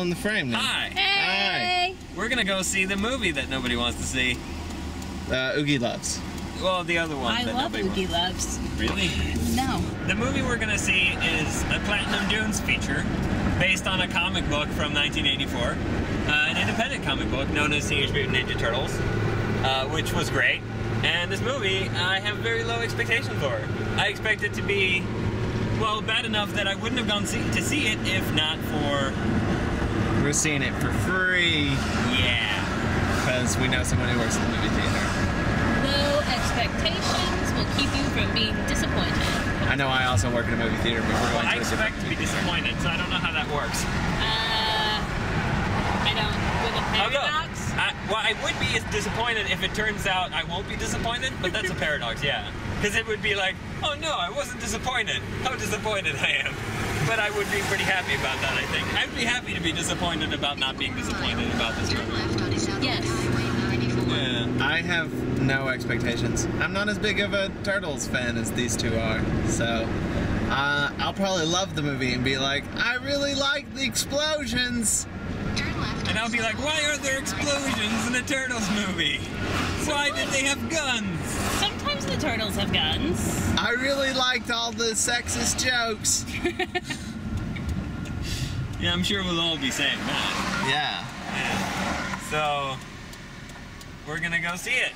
in the frame then. Hi. Hey! We're gonna go see the movie that nobody wants to see. Oogie Loves. Well, the other one. I that love nobody Oogie wants. Loves. Really? No. The movie we're gonna see is a Platinum Dunes feature based on a comic book from 1984, an independent comic book known as Teenage Mutant Ninja Turtles, which was great. And this movie, I have very low expectations for. I expect it to be, well, bad enough that I wouldn't have gone to see it if not for... We're seeing it for free. Yeah. Because we know someone who works in the movie theater. Low expectations will keep you from being disappointed. I know I also work in a movie theater, but we're going I to expect to be disappointed, so I don't know how that works. I don't, with a paradox? Well, I would be disappointed if it turns out I won't be disappointed, but that's a paradox, yeah. Because it would be like, oh no, I wasn't disappointed. How disappointed I am. But I would be pretty happy about that, I think. I'd be happy to be disappointed about not being disappointed about this movie. Yes. Yeah, I have no expectations. I'm not as big of a Turtles fan as these two are, so I'll probably love the movie and be like, I really like the explosions. And I'll be like, why are there explosions in a Turtles movie? Why did they have guns? Sometimes the turtles have guns. I really liked all the sexist jokes. Yeah, I'm sure we'll all be saying that. Yeah. So, we're gonna go see it.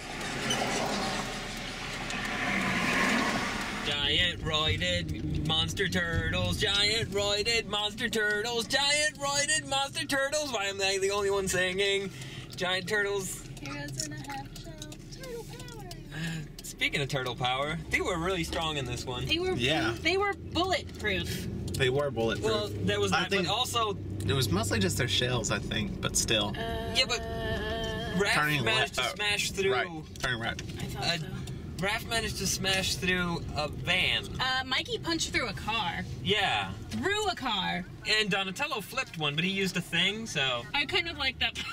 Giant roided monster turtles, giant roided monster turtles, giant roided monster turtles. Why am I the only one singing? Giant turtles. Heroes in a half shell. Turtle power. Speaking of turtle power, they were really strong in this one. They were, Yeah. They were bulletproof. They were bulletproof. Well, there was that, but also... It was mostly just their shells, I think, but still. Yeah, but Raph managed to smash through... Right, turning right. I thought so. Raph managed to smash through a van. Mikey punched through a car. Yeah. Through a car. And Donatello flipped one, but he used a thing, so... I kind of like that part.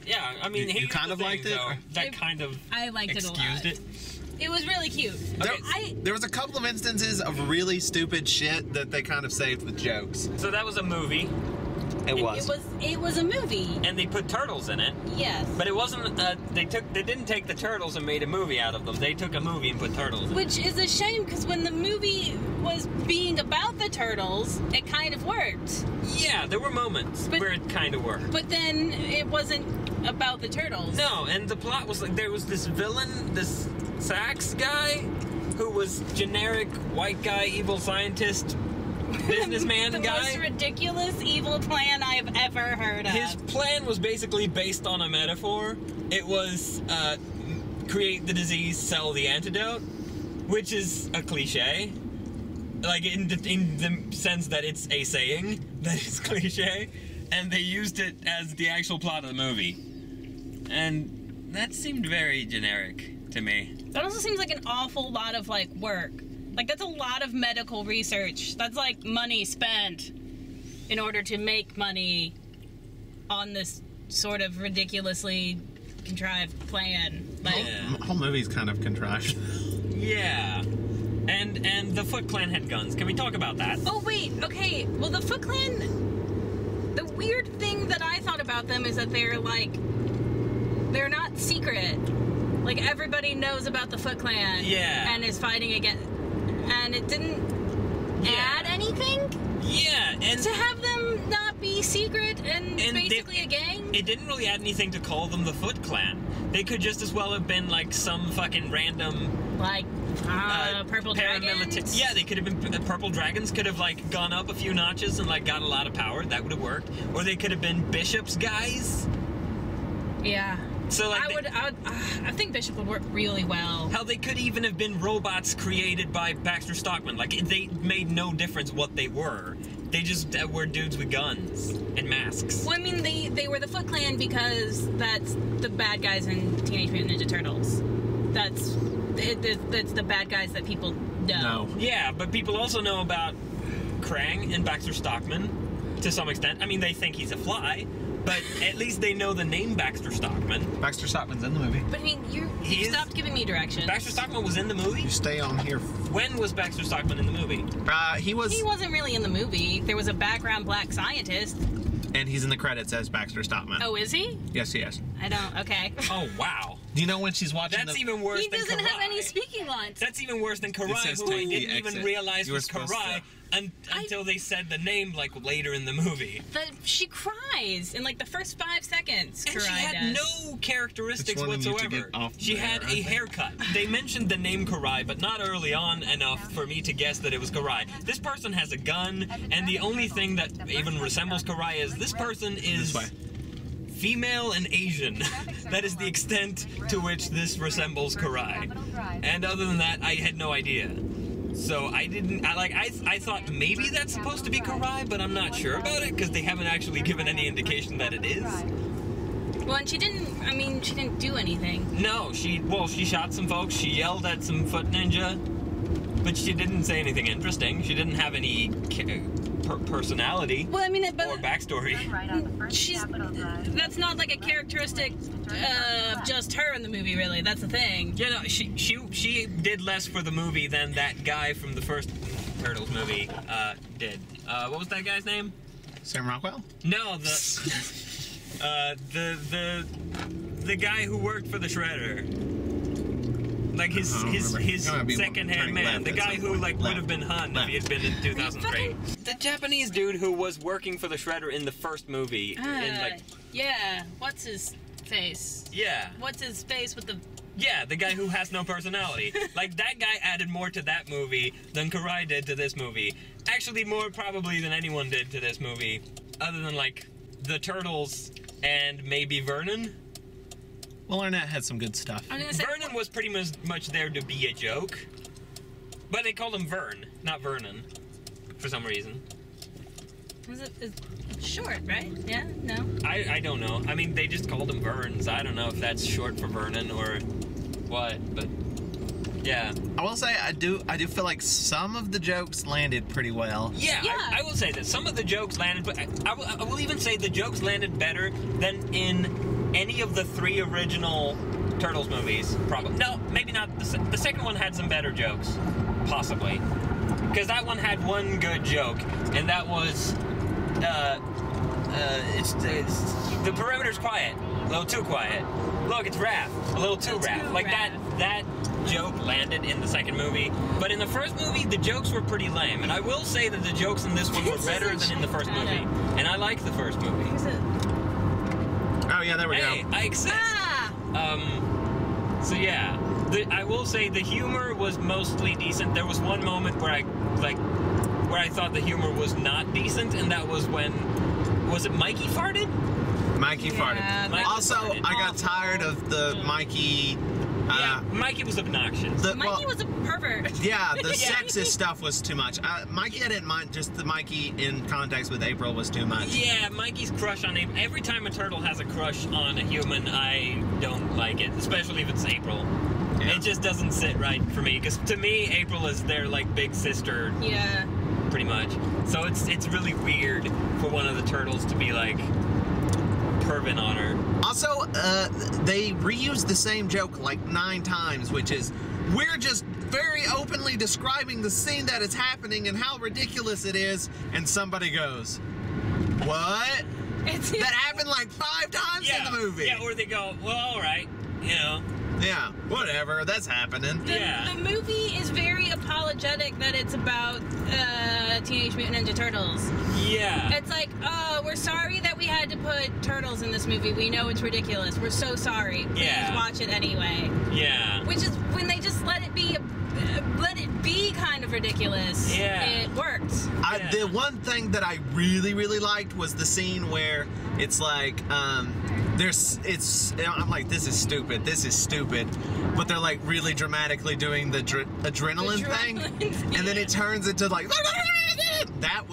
Yeah, I mean, You kind of liked it? So that kind of I liked it a lot. excused it. It was really cute. There was a couple of instances of really stupid shit that they kind of saved with jokes. So that was a movie, It was. It was a movie. and they put turtles in it. Yes. But it wasn't. They didn't take the turtles and made a movie out of them. They took a movie and put turtles in it. Which is a shame because when the movie was being about the turtles, it kind of worked. Yeah, there were moments where it kind of worked. But then it wasn't about the turtles. No, and the plot was like there was this villain, this Sax guy, who was generic white guy, evil scientist, businessman the guy. most ridiculous evil plan I've ever heard of. His plan was basically based on a metaphor. It was create the disease, sell the antidote, which is a cliche. Like in the sense that it's a saying that is cliche, and they used it as the actual plot of the movie. And that seemed very generic to me. That also seems like an awful lot of like work. Like that's a lot of medical research. That's like money spent in order to make money on this sort of ridiculously contrived plan. Like The whole movie's kind of contrived. Yeah. And the Foot Clan had guns. Can we talk about that? oh wait, okay. Well, the Foot Clan. The weird thing that I thought about them is that they're not secret. Like everybody knows about the Foot Clan. Yeah. And is fighting against. And it didn't add anything. Yeah, and To have them not be secret and basically a gang? it didn't really add anything to call them the Foot Clan. They could just as well have been like some fucking random Like, purple dragons? Yeah, they could have been Purple Dragons could have like gone up a few notches and like got a lot of power. That would have worked. Or they could have been Bishop's guys. Yeah. So like I think Bishop would work really well. how they could even have been robots created by Baxter Stockman. Like they made no difference what they were. They just were dudes with guns and masks. Well, I mean, they were the Foot Clan because that's the bad guys in Teenage Mutant Ninja Turtles. That's the bad guys that people know. No. Yeah, but people also know about Krang and Baxter Stockman to some extent. I mean, they think he's a fly, But at least they know the name Baxter Stockman. Baxter Stockman's in the movie. But I mean, you He is- stopped giving me directions. Baxter Stockman was in the movie? You stay on here. When was Baxter Stockman in the movie? He was, He wasn't really in the movie. There was a background black scientist. and he's in the credits as Baxter Stockman. Oh, is he? Yes, he is. I don't. Okay. Oh, wow. Do you know when she's watching That's the... even worse He than doesn't Karai. have any speaking lines. That's even worse than Karai, says who I take the didn't even exit. realize You were was supposed Karai until they said the name, like, later in the movie. She cries in like the first 5 seconds. And Karai she had does. no characteristics It's wanting you to whatsoever. get off She there, had I a think. haircut. They mentioned the name Karai, but not early on enough for me to guess that it was Karai. This person has a gun, and the only thing that even resembles Karai is this person is This way. female and Asian. That is the extent to which this resembles Karai. And other than that, I had no idea. So I didn't, I thought maybe that's supposed to be Karai, but I'm not sure about it because they haven't actually given any indication that it is. Well, and she didn't do anything. No, she shot some folks, she yelled at some foot ninja, but she didn't say anything interesting. She didn't have any personality Well, I mean, or but backstory. that's not like a characteristic of just her in the movie, really. That's the thing. Yeah, no, she did less for the movie than that guy from the first Turtles movie did. What was that guy's name? Sam Rockwell? No, the guy who worked for the Shredder. Like his Gonna be second-hand turning man, left the at guy some who point. like would have been Han if he had been in 2003. Fucking- The Japanese dude who was working for the Shredder in the first movie, in like Yeah. What's his face? yeah, What's his face with the? yeah, the guy who has no personality. Like that guy added more to that movie than Karai did to this movie. Actually, more probably than anyone did to this movie, other than like the Turtles and maybe Vernon. Well, Arnett had some good stuff. I'm gonna say. Vernon was pretty much there to be a joke, but they called him Vern, not Vernon, for some reason. It's short, right? Yeah. No. I don't know. I mean, they just called him Vern, so I don't know if that's short for Vernon or what. But yeah, I will say I do feel like some of the jokes landed pretty well. yeah. Yeah. I will say that some of the jokes landed, but I will even say the jokes landed better than in any of the 3 original Turtles movies. Probably no, maybe not. The second one had some better jokes, possibly, because that one had one good joke, and that was it's the perimeter's quiet, a little too quiet. Look, it's Raph, a little too Raph. Like that joke landed in the second movie, but in the first movie the jokes were pretty lame, and I will say that the jokes in this one were better than in the first movie, and I like the first movie. Oh yeah, there we Hey, go. I exist. So yeah, I will say the humor was mostly decent. There was one moment where I thought the humor was not decent, and that was when, was it Mikey farted? Mikey farted. Mikey Also, farted. I got tired of the Mikey. Yeah, Mikey was obnoxious. Mikey was a pervert. Yeah, the sexist stuff was too much. Mikey, I didn't mind. Just the Mikey in context with April was too much. Yeah, Mikey's crush on April. Every time a turtle has a crush on a human, I don't like it, especially if it's April. Yeah. It just doesn't sit right for me, because to me, April is their like big sister, Yeah. pretty much. So it's really weird for one of the turtles to be like perving on her. Also, they reused the same joke like 9 times, which is, we're just very openly describing the scene that is happening and how ridiculous it is, and somebody goes, what? That happened like 5 times in the movie. Yeah, or they go, well, all right, you know. Yeah, whatever, that's happening. The movie is very apologetic that it's about Teenage Mutant Ninja Turtles. Yeah. It's like, oh, we're sorry that we had to put turtles in this movie. We know it's ridiculous. We're so sorry. Please watch it anyway. Yeah. Which is when they just let it be kind of ridiculous. Yeah. It worked. The one thing that I really, really liked was the scene where it's like, I'm like, this is stupid, but they're like really dramatically doing the adrenaline thing, and then it turns into like, that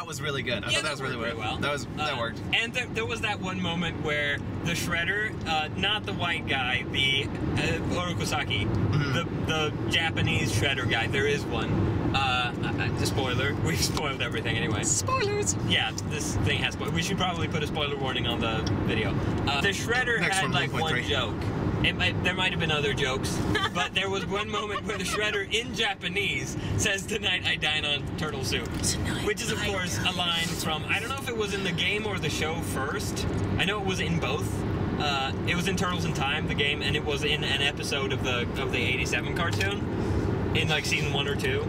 was really good. I thought that was really well. That worked. And there was that one moment where the Shredder, not the white guy, the Orokusaki, the Japanese Shredder guy, there is one, The spoiler. We've spoiled everything anyway. Spoilers! Yeah, this thing has spoilers. We should probably put a spoiler warning on the video. The Shredder Next had one, like 1.3. one joke. There might have been other jokes, but there was one moment where the Shredder in Japanese says, "Tonight I dine on turtle soup," which is of course a line from, I don't know if it was in the game or the show first. I know it was in both. It was in Turtles in Time, the game, and it was in an episode of the '87 cartoon, in like season 1 or 2.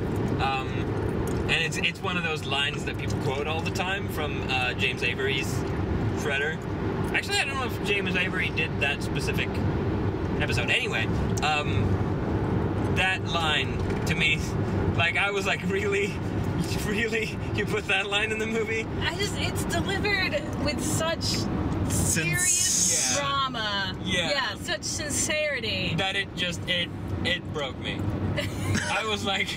And it's one of those lines that people quote all the time from James Avery's Shredder. Actually, I don't know if James Avery did that specific episode. Anyway, that line to me, like, I was like, really, you put that line in the movie? It's delivered with such serious drama. Yeah, such sincerity. That it broke me. I was like,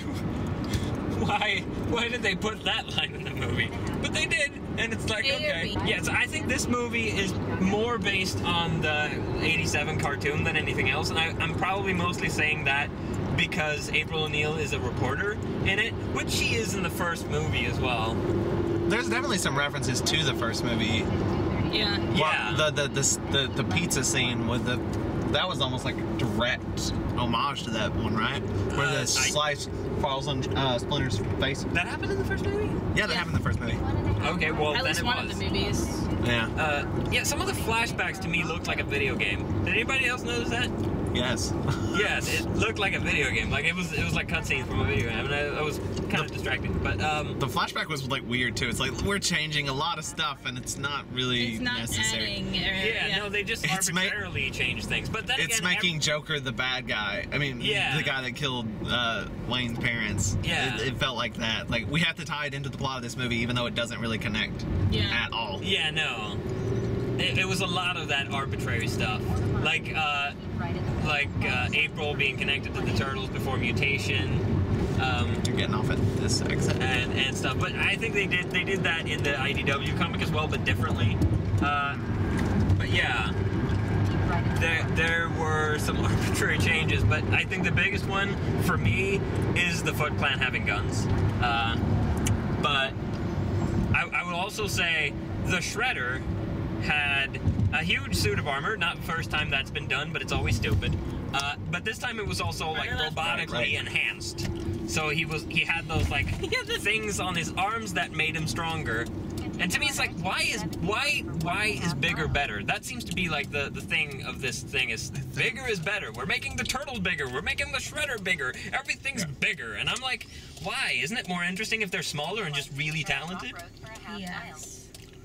why did they put that line in the movie? But they did, and it's like, okay. Yeah, so I think this movie is more based on the '87 cartoon than anything else, and I'm probably mostly saying that because April O'Neil is a reporter in it, which she is in the first movie as well. There's definitely some references to the first movie. Yeah. Yeah. Well, the pizza scene with that was almost like a direct homage to that one, right? Where the slice falls on Splinter's face. That happened in the first movie? Yeah, that happened in the first movie. Okay, well, At then least it one was. of the movies. Yeah. Yeah, some of the flashbacks to me looked like a video game. Did anybody else notice that? Yes. Yes, it looked like a video game. Like it was like cutscenes from a video game. I mean, I was kind of distracted, but The flashback was like weird too. It's like we're changing a lot of stuff, and it's not really It's not necessary. adding. no, they just arbitrarily changed things. But then It's again, making Joker the bad guy. I mean, the guy that killed Wayne's parents. Yeah. It felt like that. Like, we have to tie it into the plot of this movie, even though it doesn't really connect at all. Yeah, no. It was a lot of that arbitrary stuff. Like April being connected to the Turtles before mutation. You're getting off at this exit. And stuff. But I think they did that in the IDW comic as well, but differently. But yeah. There were some arbitrary changes, but I think the biggest one for me is the Foot Clan having guns. But I would also say the Shredder had a huge suit of armor. Not the first time that's been done, but it's always stupid. But this time it was also like robotically enhanced. So he had those like things on his arms that made him stronger. And to me, it's like, why is bigger better? That seems to be like the thing of this thing is bigger is better. We're making the turtles bigger. We're making the Shredder bigger. Everything's bigger. And I'm like, why? Isn't it more interesting if they're smaller and just really talented? Yes.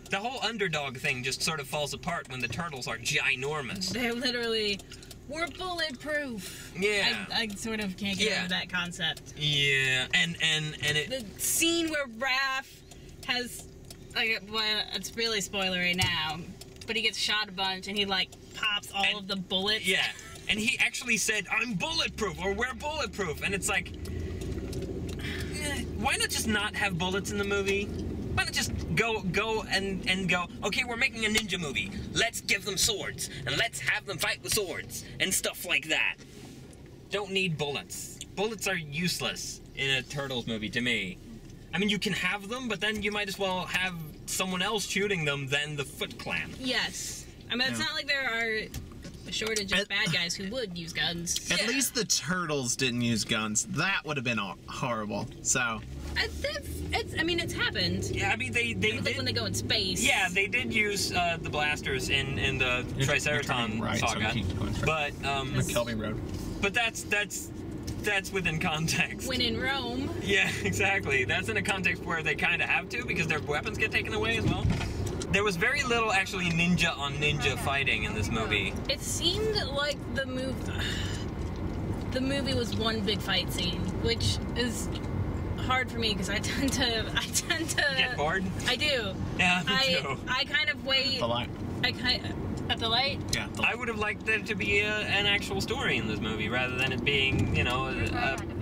The whole underdog thing just sort of falls apart when the turtles are ginormous. They're literally, we're bulletproof. Yeah. I sort of can't get over that concept. Yeah, and it. The scene where Raph has, like, well, it's really spoilery now, but he gets shot a bunch and he like pops all of the bullets. Yeah, and he actually said, "I'm bulletproof," or "We're bulletproof," and it's like, why not just not have bullets in the movie? Why not just go and go, okay, we're making a ninja movie. Let's give them swords, and let's have them fight with swords, and stuff like that. Don't need bullets. Bullets are useless in a Turtles movie, to me. I mean, you can have them, but then you might as well have someone else shooting them than the Foot Clan. Yes. I mean, it's not like there are a shortage of bad guys who would use guns. At least the Turtles didn't use guns. That would have been horrible. So... it's happened. Yeah, I mean, they did, like when they go in space. Yeah, they did use the blasters in the Triceratops saga. So but McKelvey Road. But that's within context. When in Rome. Yeah, exactly. That's in a context where they kind of have to because their weapons get taken away as well. There was very little actually ninja on ninja fighting in this movie. It seemed like the movie was one big fight scene, which is hard for me because I tend to Get bored? I do. Yeah, me too. I kind of wait. The light. At the light? Yeah. I would have liked there to be an actual story in this movie rather than it being, you know,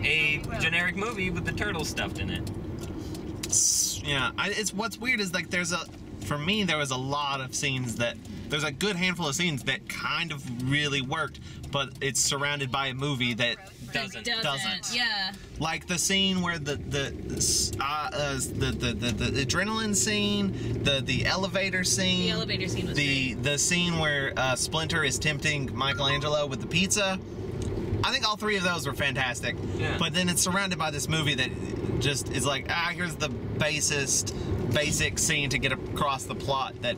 a generic movie with the turtles stuffed in it. Yeah. It's what's weird is like there's for me, there was a lot of scenes that, there's a good handful of scenes that kind of really worked, but it's surrounded by a movie that Doesn't. Yeah. like the scene where the adrenaline scene, the elevator scene. The elevator scene was great. The scene where Splinter is tempting Michelangelo with the pizza. I think all three of those were fantastic. Yeah. But then it's surrounded by this movie that just is like, here's the basic scene to get across the plot that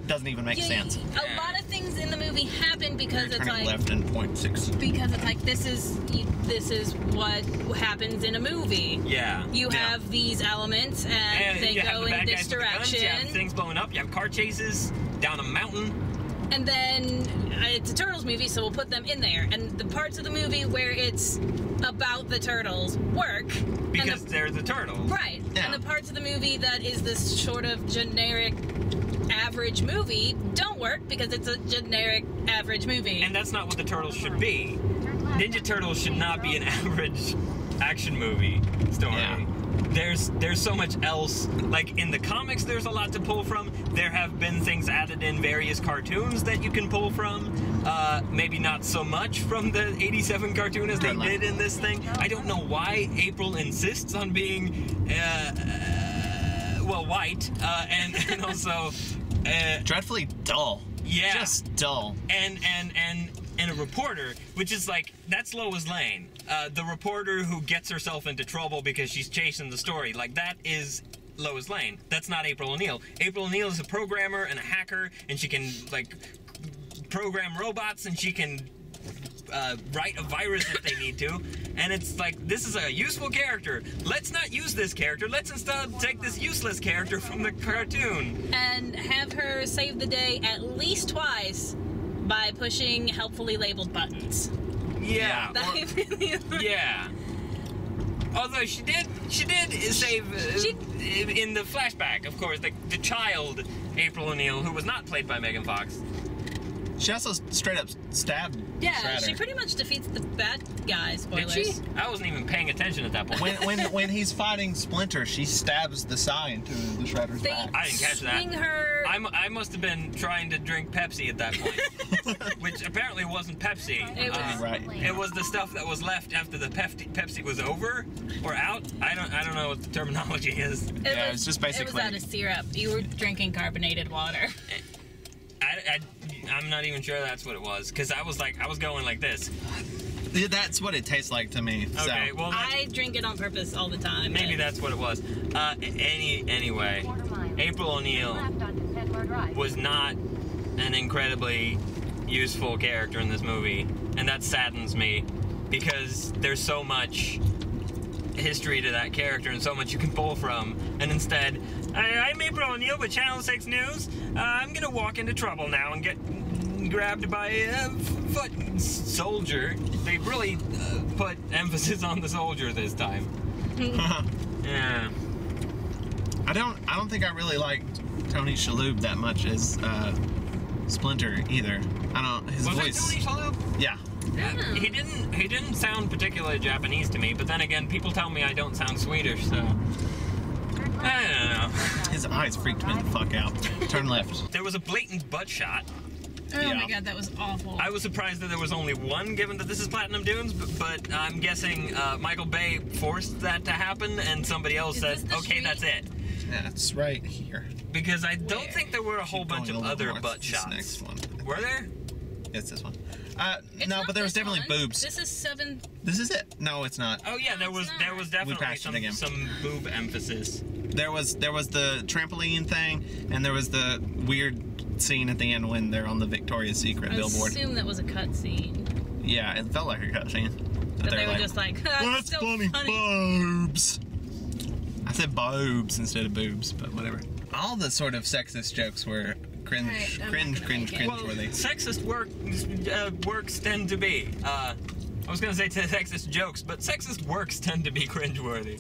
doesn't even make sense. A lot of things in the movie happen because it's Turning like left in 0.6. because it's like this is what happens in a movie. Yeah. You have these elements and they you have go the in bad this guys with the guns, you have direction. things blowing up. You have car chases down a mountain. And then it's a Turtles movie, so we'll put them in there. And the parts of the movie where it's about the turtles work. Because they're the turtles. Right. Yeah. And the parts of the movie that is this sort of generic average movie don't work because it's a generic average movie. And that's not what the Turtles should be. Ninja Turtles should not be an average action movie story. Yeah. There's so much else. Like in the comics, there's a lot to pull from. There have been things added in various cartoons that you can pull from. Maybe not so much from the 87 cartoon as they did in this thing. I don't know why April insists on being, white, and also... Dreadfully dull. Yeah. Just dull. And a reporter, which is like, that's Lois Lane. The reporter who gets herself into trouble because she's chasing the story. Like, that is Lois Lane. That's not April O'Neil. April O'Neil is a programmer and a hacker, and she can, like, program robots, and she can write a virus if they need to. And it's like, this is a useful character. Let's not use this character. Let's instead take this useless character from the cartoon. And have her save the day at least twice by pushing helpfully labeled buttons. Yeah. That really Yeah. Although she did save in the flashback, of course, the child April O'Neil, who was not played by Megan Fox. She also straight up stabbed Yeah, Shredder. she pretty much defeats the bad guy, spoilers. Did she? I wasn't even paying attention at that point. when he's fighting Splinter, she stabs the sign to the Shredder's They back. I didn't catch that. swing her... I must have been trying to drink Pepsi at that point, which apparently wasn't Pepsi. It was- Right. It was the stuff that was left after the Pepsi was over or out. I don't know what the terminology is. Yeah, it's just basically- It was out of syrup. You were drinking carbonated water. I'm not even sure that's what it was, because I was going like this. Yeah, that's what it tastes like to me. Okay, so. well, I drink it on purpose all the time. maybe but- that's what it was. Anyway, April O'Neil was not an incredibly useful character in this movie, and that saddens me, because there's so much history to that character and so much you can pull from, and instead, I'm April O'Neil with Channel 6 News. I'm gonna walk into trouble now and get grabbed by a foot soldier. They really put emphasis on the soldier this time. Yeah. I don't think I really liked Tony Shalhoub that much as Splinter either. His Was voice. it Tony Shalhoub? Yeah. Yeah, he didn't sound particularly Japanese to me, but then again, people tell me I don't sound Swedish, so I don't know. His eyes freaked me the fuck out. Turn left. There was a blatant butt shot. Oh Yeah. my god, that was awful. I was surprised that there was only one, given that this is Platinum Dunes, but I'm guessing Michael Bay forced that to happen, and somebody else Is said, this the okay, street? that's it. That's right here. Because I don't Where? think there were a whole Keep bunch going of a little other north. butt This shots. next one. Were there? It's this one. It's No, not but there was this definitely one. boobs. This is 7. This is it. No, it's not. Oh yeah, there was definitely passed it again. some boob emphasis. There was the trampoline thing, and there was the weird scene at the end when they're on the Victoria's Secret I billboard. assume that was a cutscene. Yeah, it felt like a cutscene. But they they're were just like, that's "That's so funny, boobs. I said boobs instead of boobs, but whatever. All the sort of sexist jokes were cringe, Alright, I'm cringe, not cringe, gonna cringe, make Well, worthy. sexist works tend to be. I was gonna say sexist jokes, but sexist works tend to be cringeworthy.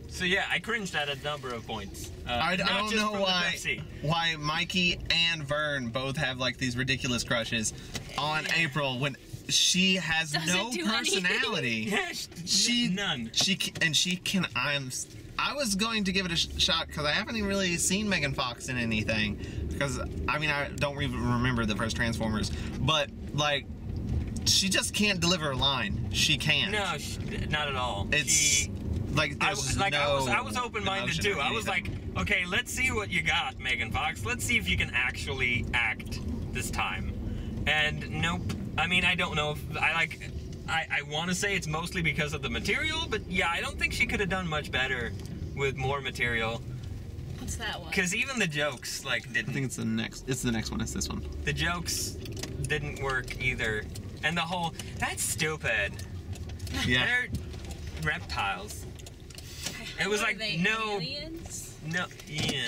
So yeah, I cringed at a number of points. I not don't just know from the Pepsi. why Mikey and Vern both have like these ridiculous crushes on April when she has Doesn't no do anything. personality. Yeah, She none. She can. I was going to give it a shot because I haven't even really seen Megan Fox in anything. Because, I mean, I don't even remember the first Transformers. But, like, she just can't deliver a line. She can't. No, not at all. It's, like, there's I was open-minded, too. I was like, anything. okay, let's see what you got, Megan Fox. Let's see if you can actually act this time. And nope. I mean, I don't know if I want to say it's mostly because of the material, but yeah, I don't think she could have done much better with more material. What's that one? Because even the jokes, like, didn't. I think it's the next one. It's this one. The jokes didn't work either. And the whole, that's stupid. Yeah. They're reptiles. It was like, no. Aliens? No, yeah.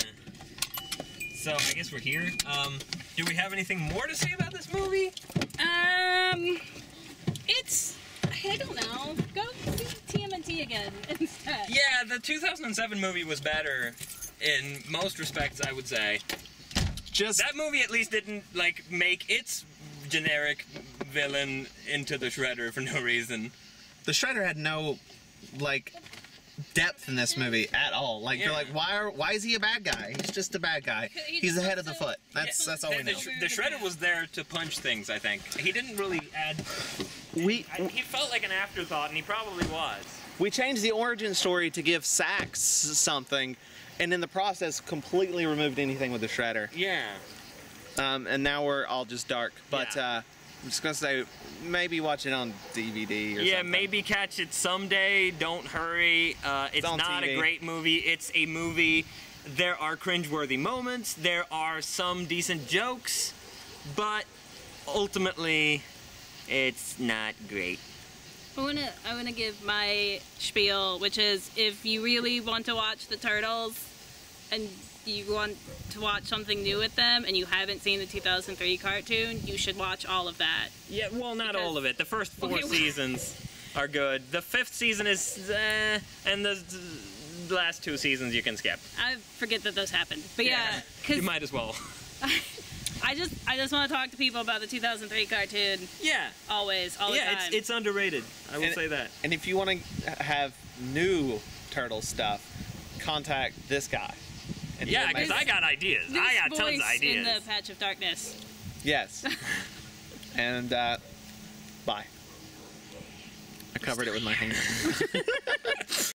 So, I guess we're here. Do we have anything more to say about this movie? It's, I don't know. Go see TMNT again instead. Yeah, the 2007 movie was better in most respects, I would say. Just That movie at least didn't, like, make its generic villain into the Shredder for no reason. the Shredder had no, like, depth in this movie at all. Like, you're like, why is he a bad guy? He's just a bad guy. He's the head of the foot. That's all we know. The Shredder was there to punch things, I think. He didn't really add... He felt like an afterthought, and he probably was. We changed the origin story to give Sax something, and in the process completely removed anything with the Shredder. Yeah. And now we're all just dark. But Yeah. I'm just gonna say, maybe watch it on DVD or Yeah, something. maybe catch it someday. Don't hurry. It's on not TV. a great movie. It's a movie. There are cringeworthy moments. There are some decent jokes, but ultimately, it's not great. I wanna give my spiel, which is if you really want to watch the Turtles and you want to watch something new with them and you haven't seen the 2003 cartoon, you should watch all of that. Yeah, well, not Because- all of it. The first four Okay, seasons are good. The fifth season is, and the last two seasons you can skip. I forget that those happened, but yeah, you 'cause might as well. I just want to talk to people about the 2003 cartoon Yeah, all the time. it's underrated. I will And- say that. And if you want to have new Turtle stuff, contact this guy. And Yeah, he'll because make- I got ideas. This I got voice tons of ideas. in the Patch of Darkness. Yes. And, bye. I covered it with my hand.